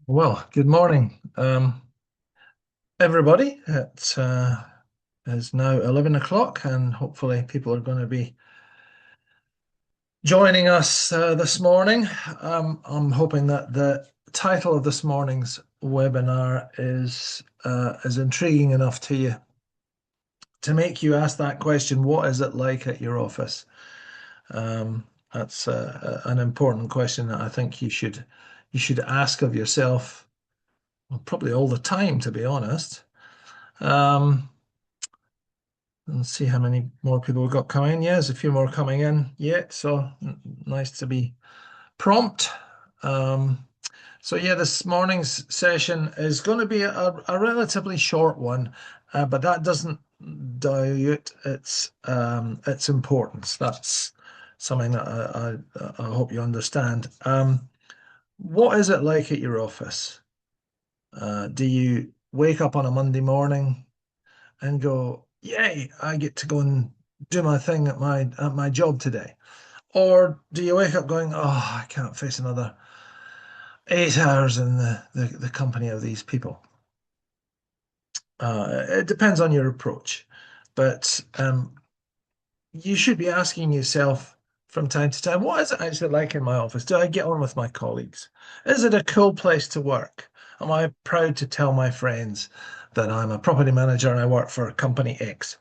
Well, good morning, everybody. It is now 11 o'clock, and hopefully, people are going to be joining us this morning. I'm hoping that the title of this morning's webinar is intriguing enough to you to make you ask that question: what is it like at your office? That's an important question that I think you should ask of yourself, well, probably all the time, to be honest. Um, Let's see how many more people we've got coming in. Yeah, there's a few more coming in yet, so nice to be prompt. Um, so yeah, this morning's session is going to be a relatively short one, but that doesn't dilute its importance. That's something that I hope you understand. What is it like at your office? Do you wake up on a Monday morning and go, "Yay, I get to go and do my thing at my job today"? Or do you wake up going, "Oh, I can't face another 8 hours in the company of these people"? It depends on your approach, but you should be asking yourself from time to time, what is it actually like in my office? Do I get on with my colleagues? Is it a cool place to work? Am I proud to tell my friends that I'm a property manager and I work for company X?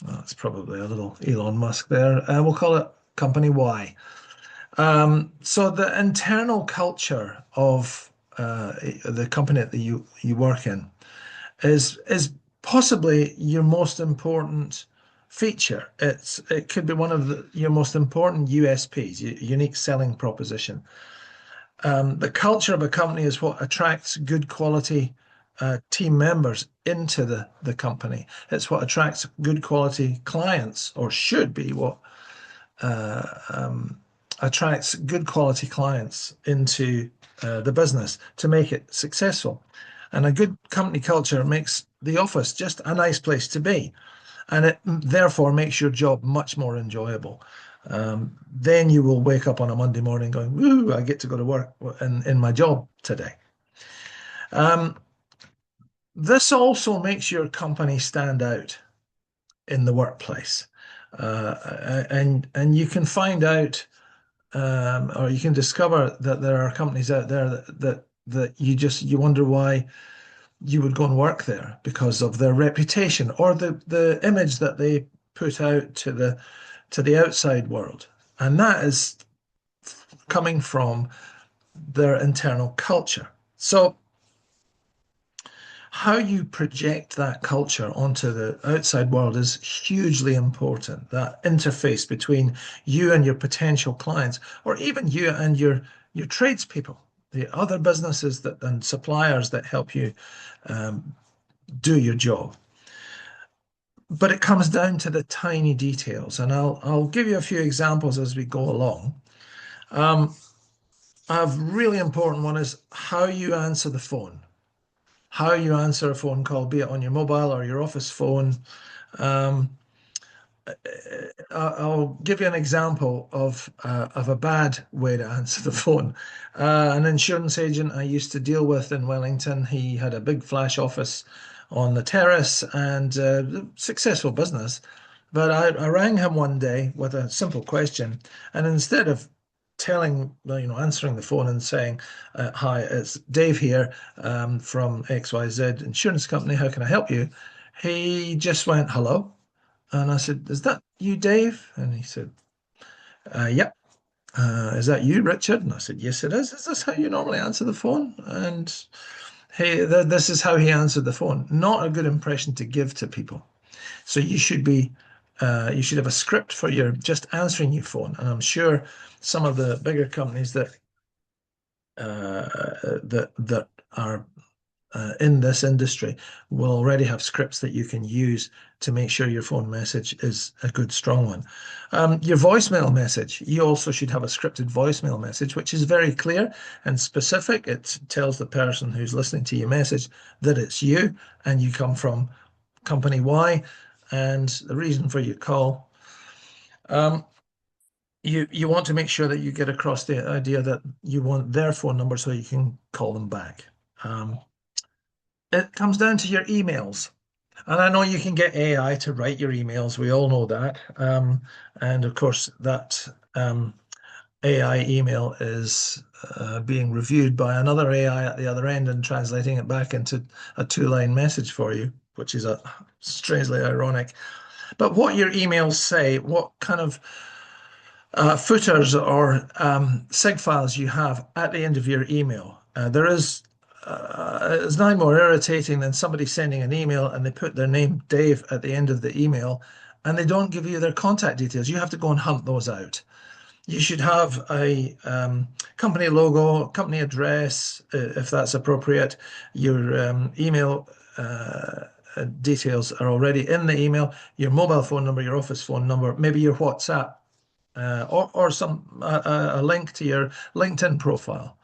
Well, that's probably a little Elon Musk there. We'll call it Company Y. So the internal culture of the company that you work in is possibly your most important feature. It could be one of your most important USPs, unique selling proposition. The culture of a company is what attracts good quality team members into the company. It's what attracts good quality clients, or should be what uh, um, attracts good quality clients into the business to make it successful. And a good company culture makes the office just a nice place to be. And it therefore makes your job much more enjoyable. Then you will wake up on a Monday morning going, "Woo, I get to go to work in my job today." Um, this also makes your company stand out in the workplace. And you can find out, or you can discover that there are companies out there that you wonder why you would go and work there, because of their reputation or the image that they put out to the outside world, and that is coming from their internal culture. So how you project that culture onto the outside world is hugely important. That interface between you and your potential clients, or even you and your tradespeople, the other businesses that and suppliers that help you um, do your job. But it comes down to the tiny details, and I'll give you a few examples as we go along. Um, a really important one is how you answer the phone, how you answer a phone call, be it on your mobile or your office phone. Um, I'll give you an example of a bad way to answer the phone. An insurance agent I used to deal with in Wellington, he had a big flash office on the terrace and successful business. But I rang him one day with a simple question, and instead of answering the phone and saying, "Hi, it's Dave here from XYZ Insurance Company. How can I help you?" He just went, "Hello." And I said, "Is that you, Dave?" And he said, "Yep." "Is that you, Richard?" And I said, "Yes, it is. Is this how you normally answer the phone?" And hey, this is how he answered the phone. Not a good impression to give to people. So you should have a script for your just answering your phone. And I'm sure some of the bigger companies that are in this industry will already have scripts that you can use to make sure your phone message is a good, strong one. Your voicemail message, you also should have a scripted voicemail message, which is very clear and specific. It tells the person who's listening to your message that it's you and you come from company Y and the reason for your call. Um, you want to make sure that you get across the idea that you want their phone number so you can call them back. Um, it comes down to your emails. And I know you can get AI to write your emails. We all know that. And of course, that AI email is being reviewed by another AI at the other end and translating it back into a two-line message for you, which is a strangely ironic. But what your emails say, what kind of footers or sig files you have at the end of your email. There is It's nothing more irritating than somebody sending an email and they put their name Dave at the end of the email and they don't give you their contact details. You have to go and hunt those out. You should have a company logo, company address, if that's appropriate. Your email details are already in the email. Your mobile phone number, your office phone number, maybe your WhatsApp, or some a link to your LinkedIn profile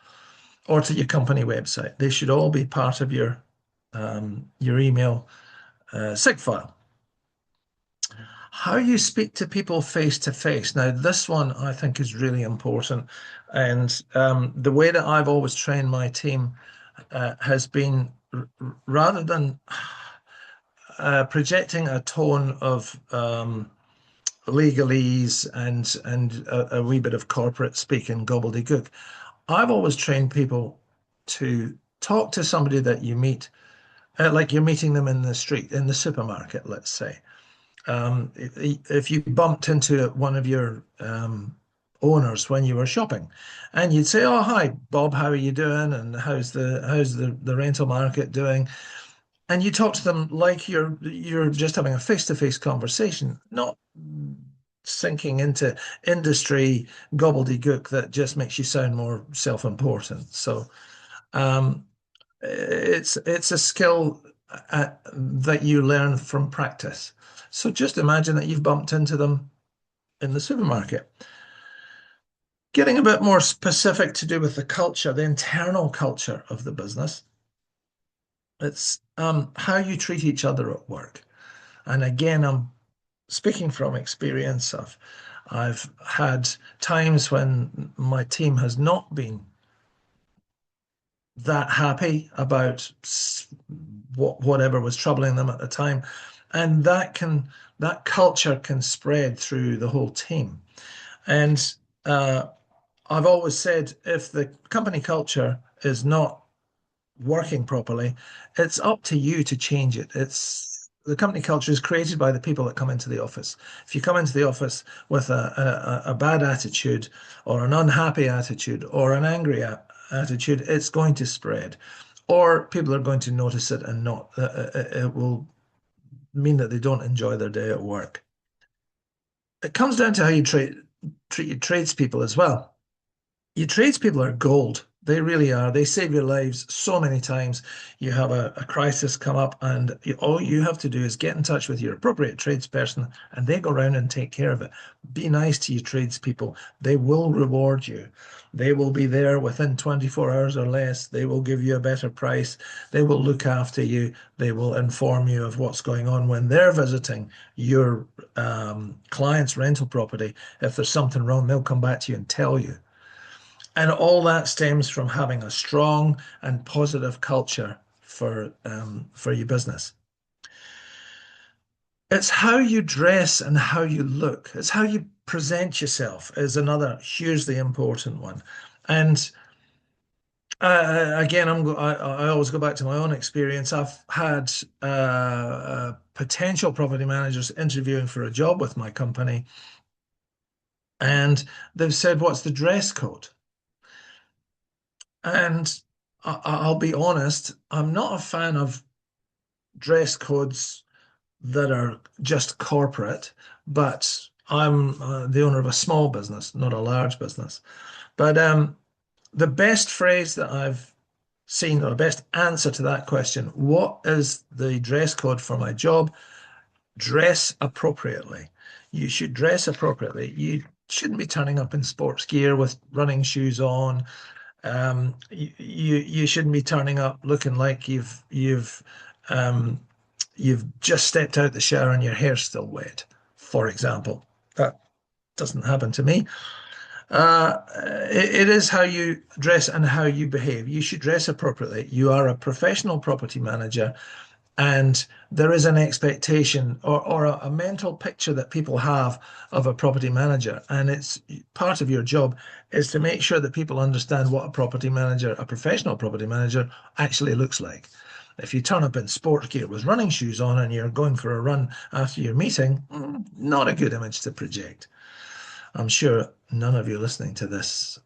or to your company website. They should all be part of your email sig file. How you speak to people face to face. Now, this one I think is really important. And the way that I've always trained my team has been rather than projecting a tone of legalese and a wee bit of corporate speak and gobbledygook. I've always trained people to talk to somebody that you meet, like you're meeting them in the street, in the supermarket, let's say. If you bumped into one of your owners when you were shopping, and you'd say, "Oh, hi, Bob, how are you doing? And how's the rental market doing?" And you talk to them like you're just having a face-to-face conversation, not sinking into industry gobbledygook that just makes you sound more self-important. So um, it's a skill that you learn from practice. So just imagine that you've bumped into them in the supermarket. Getting a bit more specific to do with the culture, the internal culture of the business. It's how you treat each other at work. And again, I'm speaking from experience. I've had times when my team has not been that happy about whatever was troubling them at the time, and that culture can spread through the whole team. And uh, I've always said if the company culture is not working properly, it's up to you to change it. It's the company culture is created by the people that come into the office. If you come into the office with a bad attitude or an unhappy attitude or an angry attitude, it's going to spread. Or people are going to notice it and not. It will mean that they don't enjoy their day at work. It comes down to how you treat your tradespeople as well. Your tradespeople are gold. They really are. They save your lives so many times. You have a crisis come up, and all you have to do is get in touch with your appropriate tradesperson, and they go around and take care of it. Be nice to your tradespeople. They will reward you. They will be there within 24 hours or less. They will give you a better price. They will look after you. They will inform you of what's going on when they're visiting your client's rental property. If there's something wrong, they'll come back to you and tell you. And all that stems from having a strong and positive culture for your business. It's how you dress and how you look. It's how you present yourself is another hugely important one. And again, I always go back to my own experience. I've had potential property managers interviewing for a job with my company, and they've said, "What's the dress code?" And I'll be honest, I'm not a fan of dress codes that are just corporate, but I'm the owner of a small business, not a large business. But the best phrase that I've seen, or the best answer to that question, what is the dress code for my job? Dress appropriately. You should dress appropriately. You shouldn't be turning up in sports gear with running shoes on. You shouldn't be turning up looking like um, you've just stepped out the shower and your hair's still wet, for example. That doesn't happen to me. It is how you dress and how you behave. You should dress appropriately. You are a professional property manager, and there is an expectation or a mental picture that people have of a property manager. And it's part of your job is to make sure that people understand what a property manager, a professional property manager, actually looks like. If you turn up in sport gear with running shoes on and you're going for a run after your meeting, not a good image to project. I'm sure none of you listening to this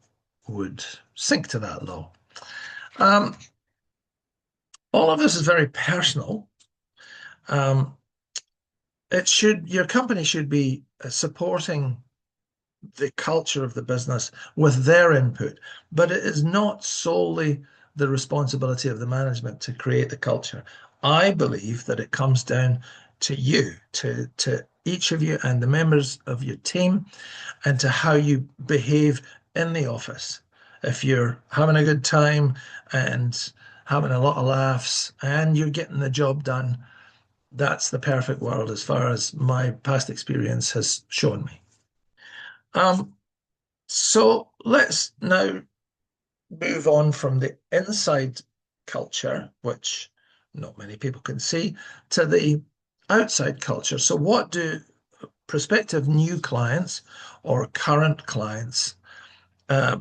would sink to that low. All of this is very personal. Your company should be supporting the culture of the business with their input, but it is not solely the responsibility of the management to create the culture. I believe that it comes down to you, to each of you and the members of your team, and to how you behave in the office. If you're having a good time and having a lot of laughs and you're getting the job done, that's the perfect world as far as my past experience has shown me. So let's now move on from the inside culture, which not many people can see, to the outside culture. So what do prospective new clients or current clients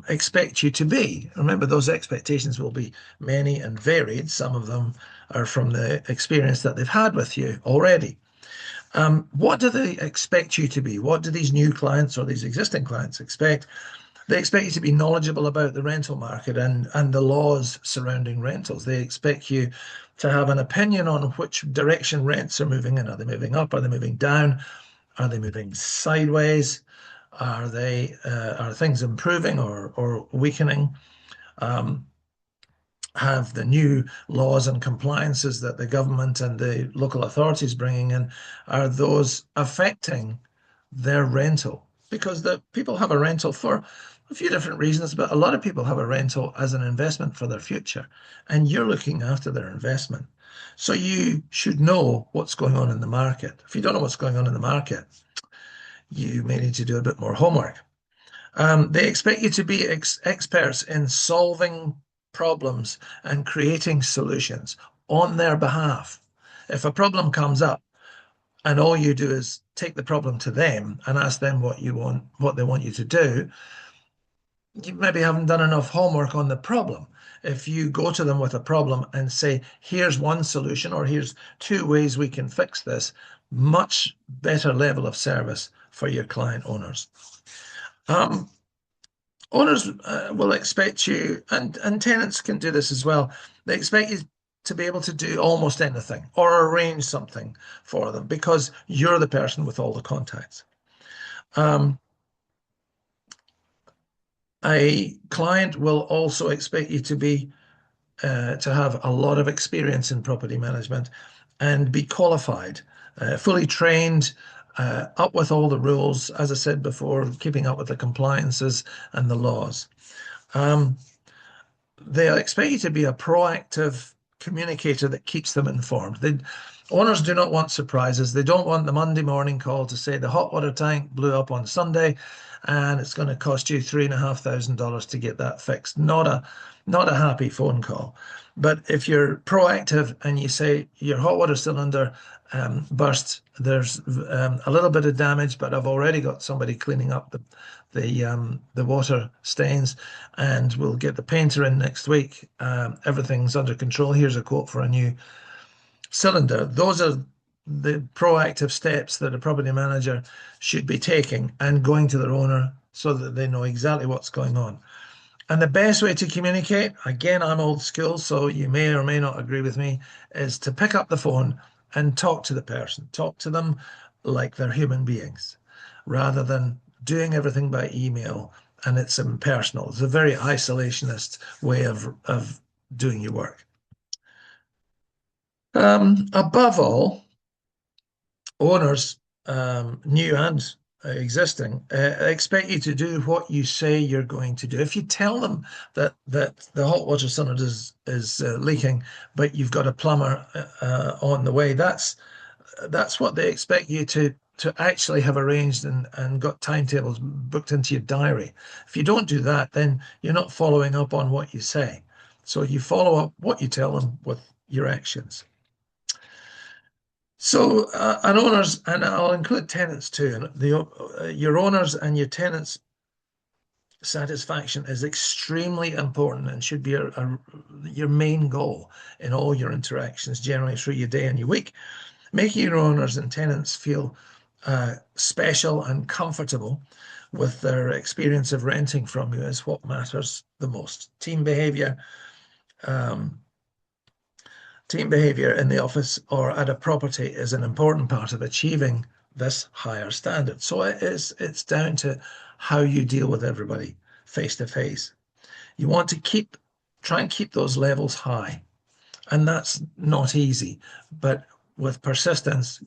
expect you to be? Remember, those expectations will be many and varied. Some of them are from the experience that they've had with you already. What do they expect you to be? What do these new clients or these existing clients expect? They expect you to be knowledgeable about the rental market and the laws surrounding rentals. They expect you to have an opinion on which direction rents are moving in. Are they moving up? Are they moving down? Are they moving sideways? Are things improving or weakening? Have the new laws and compliances that the government and the local authorities bringing in, are those affecting their rental? Because the people have a rental for a few different reasons, but a lot of people have a rental as an investment for their future, and you're looking after their investment. So you should know what's going on in the market. If you don't know what's going on in the market, you may need to do a bit more homework. They expect you to be experts in solving problems and creating solutions on their behalf. If a problem comes up and all you do is take the problem to them and ask them what they want you to do, you maybe haven't done enough homework on the problem. If you go to them with a problem and say, here's one solution, or here's two ways we can fix this, much better level of service for your client owners. Owners will expect you, and tenants can do this as well. They expect you to be able to do almost anything or arrange something for them because you're the person with all the contacts. A client will also expect you to be to have a lot of experience in property management and be qualified, fully trained, up with all the rules, as I said before, keeping up with the compliances and the laws. They'll expect you to be a proactive communicator that keeps them informed. Owners do not want surprises. They don't want the Monday morning call to say the hot water tank blew up on Sunday and it's going to cost you $3,500 to get that fixed. Not a happy phone call. But if you're proactive and you say your hot water cylinder burst, there's a little bit of damage, but I've already got somebody cleaning up the water stains, and we'll get the painter in next week. Everything's under control. Here's a quote for a new cylinder. Those are the proactive steps that a property manager should be taking and going to their owner so that they know exactly what's going on. And the best way to communicate, again, I'm old school, so you may or may not agree with me, is to pick up the phone and talk to the person. Talk to them like they're human beings, rather than doing everything by email and it's impersonal. It's a very isolationist way of doing your work. Above all, owners, new and existing, expect you to do what you say you're going to do. If you tell them that the hot water cylinder is leaking, but you've got a plumber on the way, that's what they expect you to to actually have arranged and got timetables booked into your diary. If you don't do that, then you're not following up on what you say. So you follow up what you tell them with your actions. So, and owners, and I'll include tenants too. And your owners and your tenants' satisfaction is extremely important and should be your main goal in all your interactions, generally through your day and your week. Making your owners and tenants feel special and comfortable with their experience of renting from you is what matters the most. Um, Team behavior in the office or at a property is an important part of achieving this higher standard. So it's down to how you deal with everybody face to face. You want to try and keep those levels high. And that's not easy, but with persistence,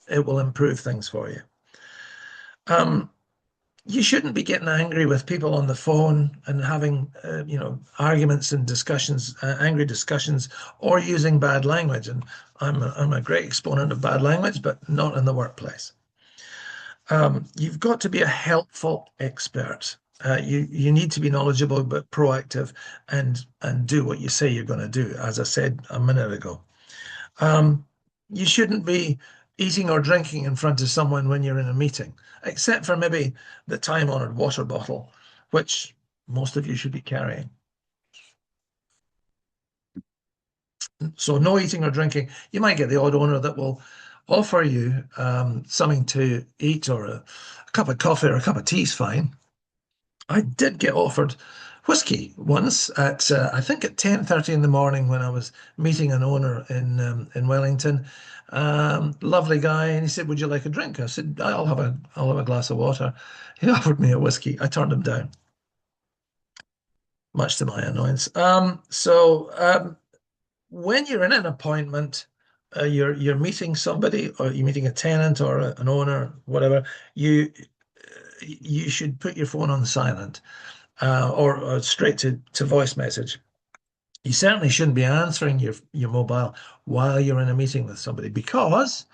it will improve things for you. You shouldn't be getting angry with people on the phone and having, arguments and discussions, angry discussions, or using bad language. And I'm a great exponent of bad language, but not in the workplace. You've got to be a helpful expert. You need to be knowledgeable but proactive and do what you say you're going to do, as I said a minute ago. You shouldn't be eating or drinking in front of someone when you're in a meeting, except for maybe the time-honored water bottle, which most of you should be carrying. So no eating or drinking. You might get the odd owner that will offer you something to eat, or a cup of coffee or a cup of tea is fine. I did get offered whiskey once at I think at 10:30 in the morning when I was meeting an owner in Wellington. Lovely guy, and he said, "Would you like a drink?" I said, I'll have a glass of water." He offered me a whiskey. I turned him down, much to my annoyance. When you're in an appointment, you're meeting somebody, or you're meeting a tenant or an owner, whatever. You should put your phone on silent, or straight to voice message. You certainly shouldn't be answering your mobile while you're in a meeting with somebody, because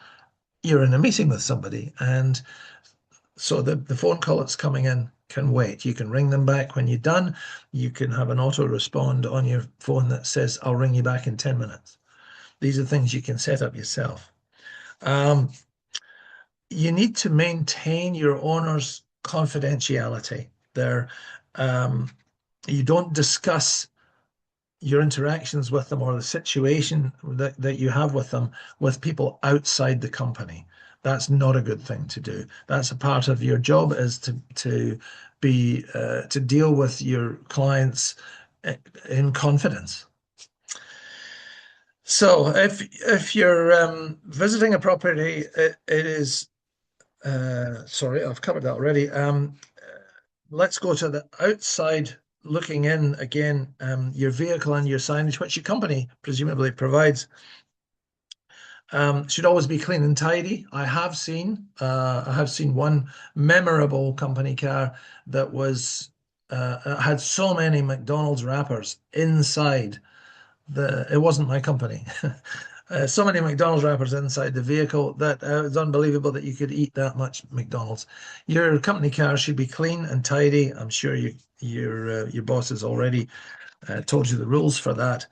you're in a meeting with somebody, and so the phone call that's coming in can wait. You can ring them back when you're done. You can have an auto respond on your phone that says, "I'll ring you back in 10 minutes." These are things you can set up yourself. You need to maintain your owner's confidentiality. You don't discuss your interactions with them or the situation that you have with them with people outside the company. That's not a good thing to do. That's a part of your job, is to deal with your clients in confidence. So if you're visiting a property, it is sorry, I've covered that already. Let's go to the outside looking in again. Your vehicle and your signage, which your company presumably provides, should always be clean and tidy. I have seen one memorable company car that was had so many McDonald's wrappers inside it wasn't my company. So many McDonald's wrappers inside the vehicle that it's unbelievable that you could eat that much McDonald's. Your company car should be clean and tidy. I'm sure your boss has already told you the rules for that.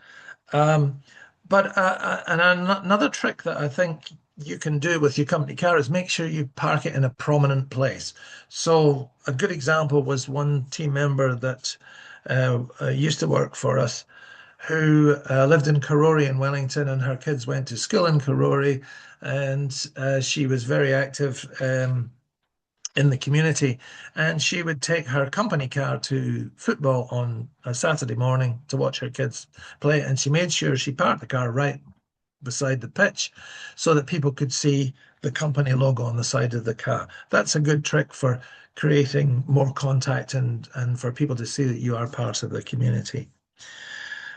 But another trick that I think you can do with your company car is make sure you park it in a prominent place. So a good example was one team member that used to work for us, who lived in Karori in Wellington, and her kids went to school in Karori, and she was very active in the community, and she would take her company car to football on a Saturday morning to watch her kids play, and she made sure she parked the car right beside the pitch so that people could see the company logo on the side of the car. That's a good trick for creating more contact and for people to see that you are part of the community.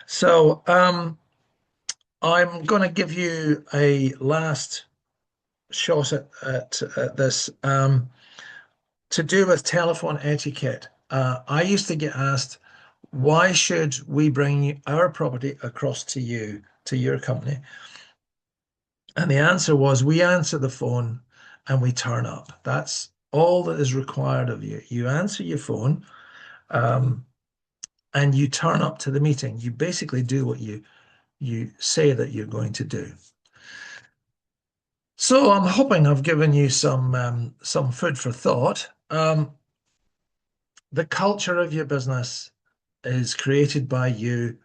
So I'm going to give you a last shot at this, to do with telephone etiquette. I used to get asked, why should we bring our property across to you, to your company? And the answer was, we answer the phone and we turn up. That's all that is required of you. You answer your phone, um, and you turn up to the meeting. You basically do what you say that you're going to do. So I'm hoping I've given you some food for thought. The culture of your business is created by you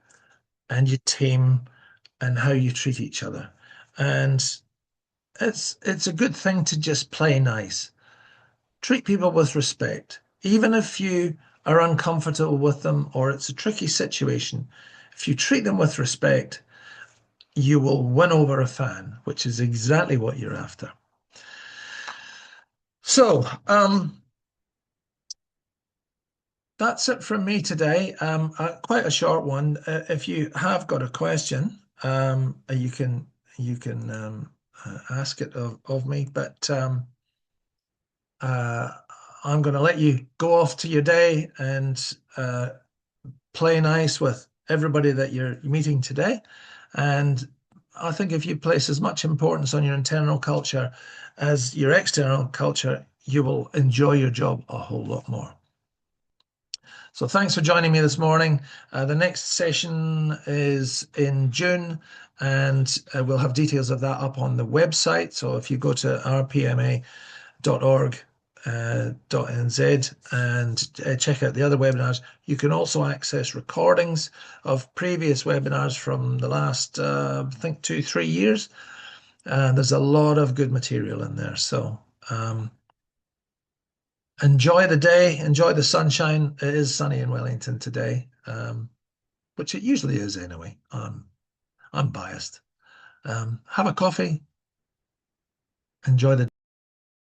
and your team and how you treat each other. And it's a good thing to just play nice. Treat people with respect, even if you are uncomfortable with them or it's a tricky situation. If you treat them with respect, you will win over a fan, which is exactly what you're after. So, that's it from me today. Quite a short one. If you have got a question, you can ask it of me. But uh, I'm going to let you go off to your day and play nice with everybody that you're meeting today. And I think if you place as much importance on your internal culture as your external culture, you will enjoy your job a whole lot more. So thanks for joining me this morning. The next session is in June, and we'll have details of that up on the website. So if you go to rpma.org.nz and check out the other webinars, you can also access recordings of previous webinars from the last, I think, 2-3 years. There's a lot of good material in there. So enjoy the day, enjoy the sunshine. It is sunny in Wellington today, which it usually is anyway. I'm biased. Have a coffee, enjoy the